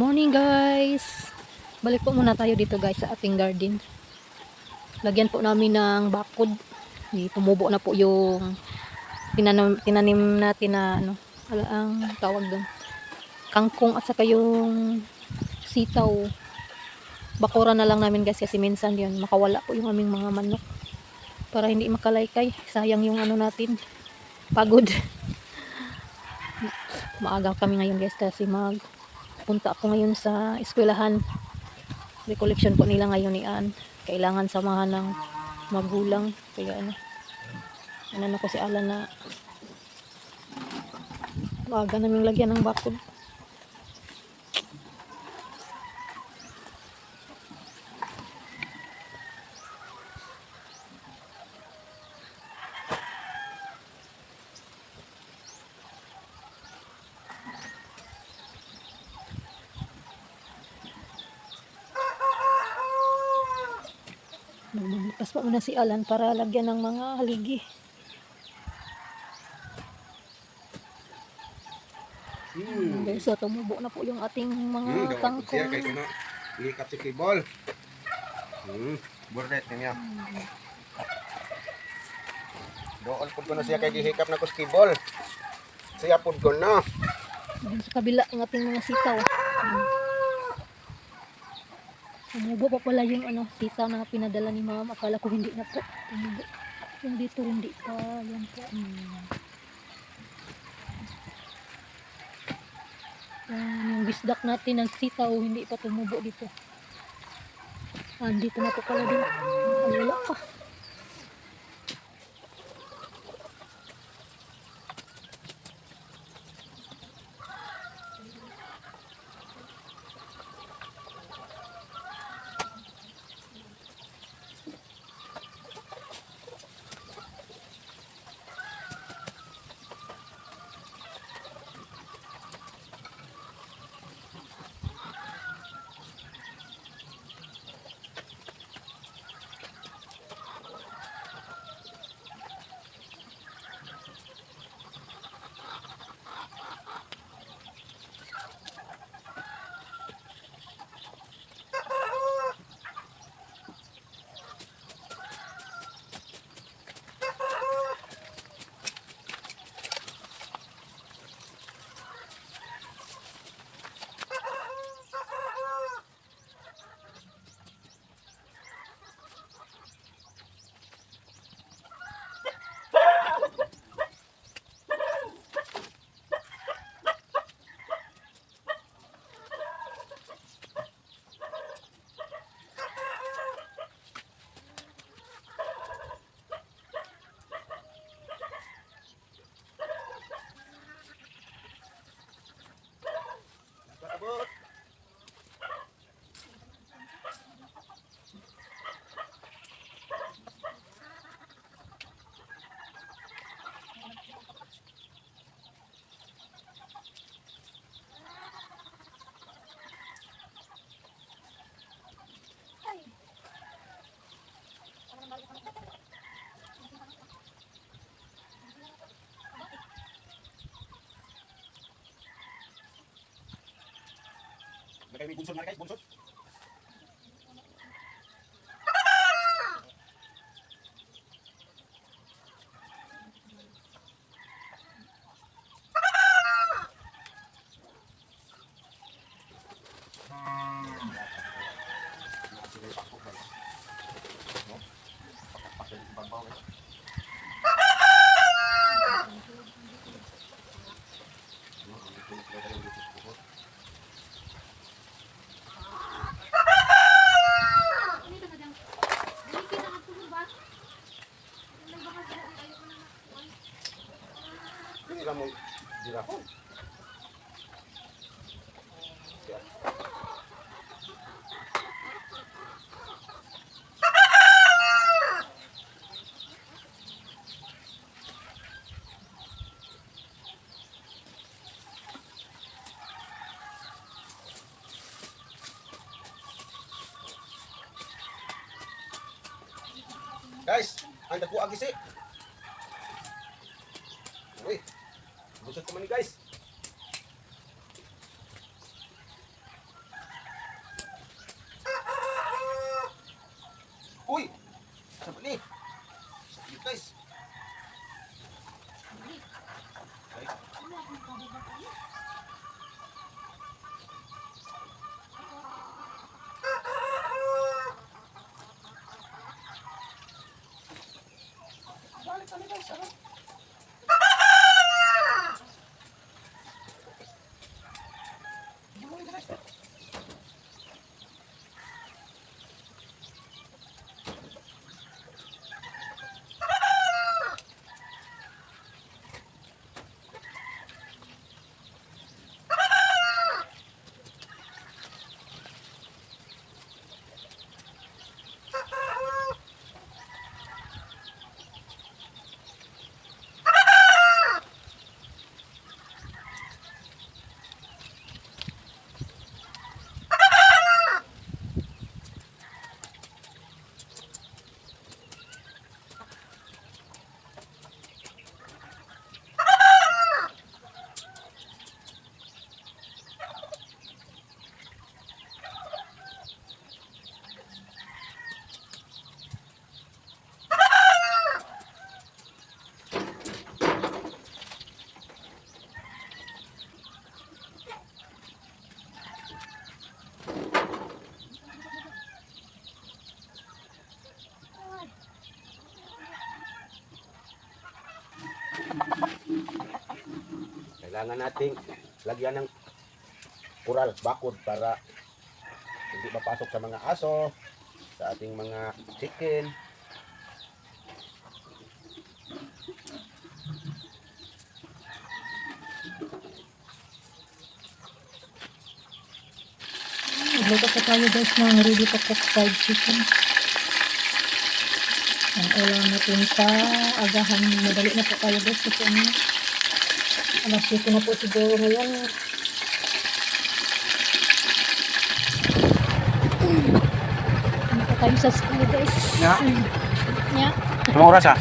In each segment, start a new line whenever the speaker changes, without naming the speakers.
Morning guys! Balik po muna tayo dito guys sa ating garden. Lagyan po namin ng bakod. Tumubo na po yung tinanim natin na ano, wala ang tawag doon. Kangkong at saka yung sitaw. Bakura na lang namin guys kasi minsan yun makawala po yung aming mga manok. Para hindi makalaykay. Sayang yung ano natin. Pagod. Maaga kami ngayon guys kasi punta ako ngayon sa eskwelahan. Recollection po nila ngayon ni Ann. Kailangan samahan ng magulang. Kaya ano ko si Alan na maaga naming lagyan ng bakod. Magbubukas pa muna si Alan para lagyan ng mga haligi. Okay, so tumubo na po yung ating mga kangkong.
Ikat si Kibol. Burnet niya. Doon po ko na siya kay gihikap na ko si Kibol. Siya po ko na.
Sa kabila ang ating mga sitaw. Tumubo pa pala yung sitaw na pinadala ni mama. Akala ko hindi na po. Tumubo. Yung dito hindi pa. Yan po. Yung bisdak natin ng sitaw hindi pa tumubo dito. Dito na po pala din. Wala pa.
May bunsod na guys, bunsod. Ini kamu dirapon. Guys, ang dagko agisi. Uy. Busog ko man ni guys. Kailangan nating lagyan ng kural, bakod para hindi mapasok sa mga aso, sa ating mga chicken.
Magluto pa tayo guys ng ready to cook fried chicken. Ang ulam natin sa agahan. Madali na po tayo guys kasi alas 7 na po siguro ngayon. Ano po tayo sa school guys.
Ya.
Yeah.
Anong oras ha?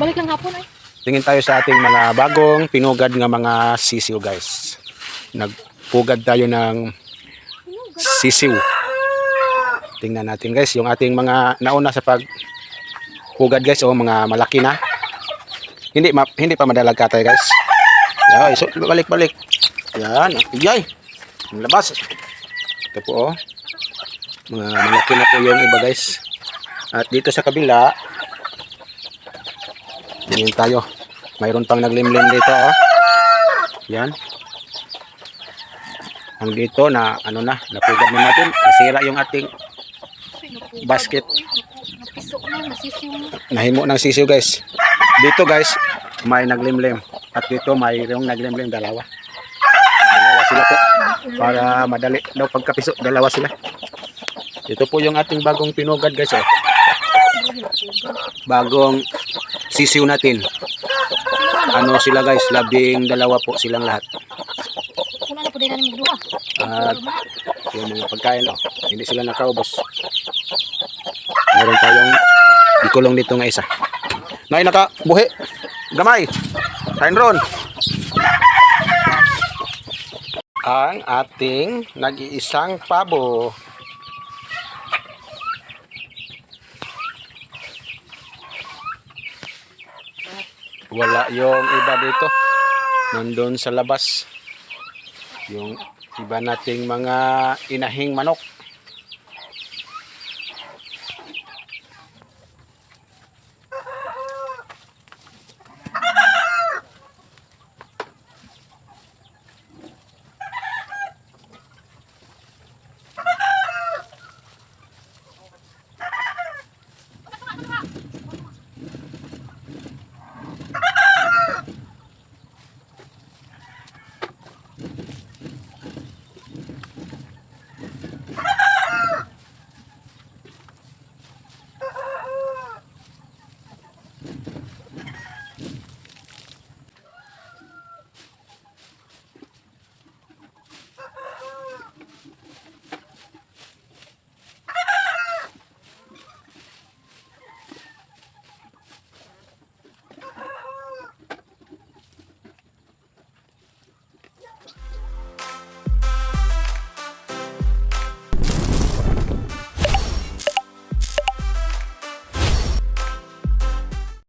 Balik lang hapon ay.
Tingin tayo sa ating mga bagong pinugad nga mga sisiw guys. Nagpugad tayo ng sisiw. Tingnan natin guys yung ating mga nauna sa pagpugad guys, mga malaki na. Hindi pa madalag ka tayo guys. Yan, so, balik. Yan, yay. Ang labas. Ito po mga malaki na po yung iba guys. At dito sa kabila, tingin tayo. Mayroon pang naglimlim dito Yan. Ang dito na napugad na natin. Nasira yung ating basket.
Napiso na, nasisiw na.
Nahimo ng sisiw guys. Dito guys, may naglimlim. At dito mayroong naglimlim, dalawa. Dalawa sila po. Para madali daw pagkapiso, dalawa sila. Ito po yung ating bagong pinugad guys. Bagong sisiw natin. Ano sila guys, 12 po silang lahat.
Wala na po din namin magduha.
At yung mga pagkain hindi sila nakaubos. Meron tayong ikulong dito nga isa. Nay nakabuhi. Gamay. Kain ron. Ang ating nag-iisang pabo. Wala yung iba dito. Nandun sa labas. Yung iba nating mga inahing manok.